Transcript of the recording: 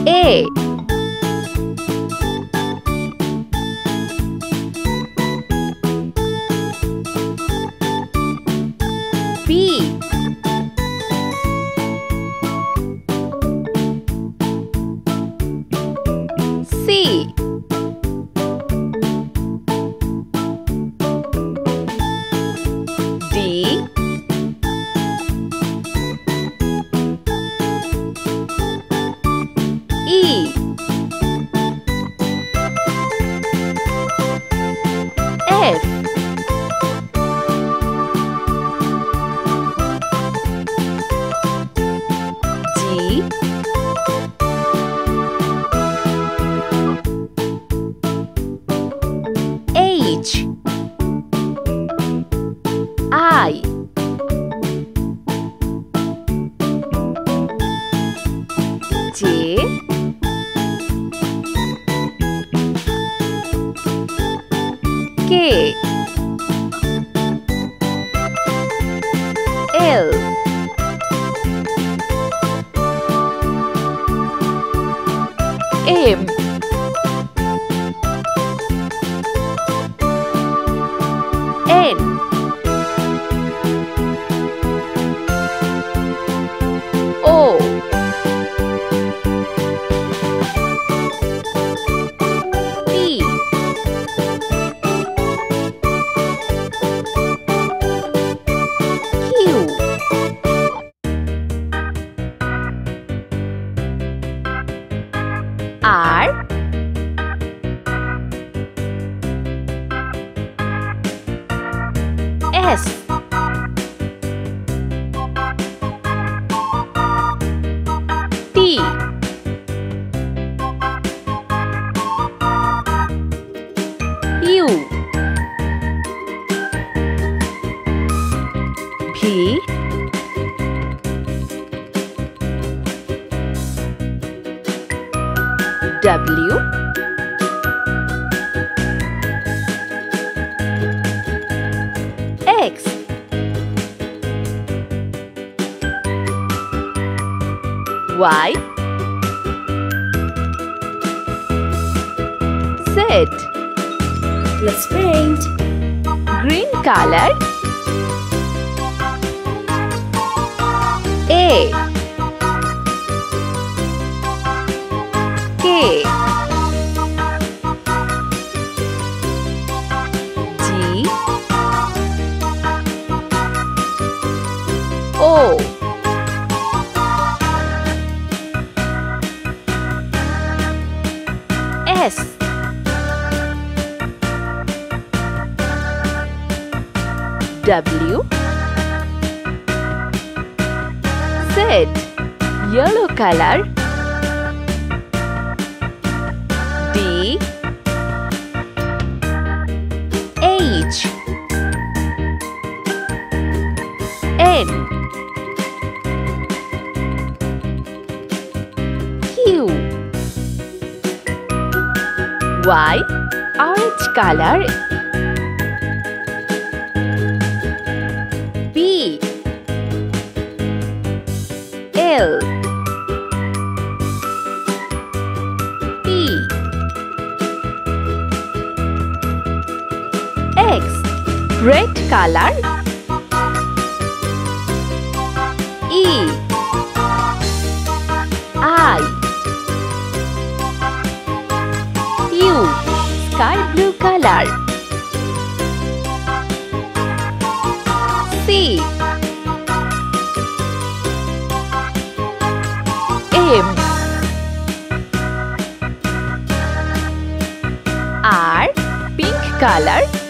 A. B. C. D. E. F. G. H. I. J. K. L. M. N. O. P. Q. R. S. T. U. P. W. X. Y. Z. Let's paint. Green color. A. K. G. O. S. W. Z. Yellow color. D. H. N. Q. Y. Orange color. B. L. P. X. Red color. E. I. U. Sky blue color. C. M. R. Pink color.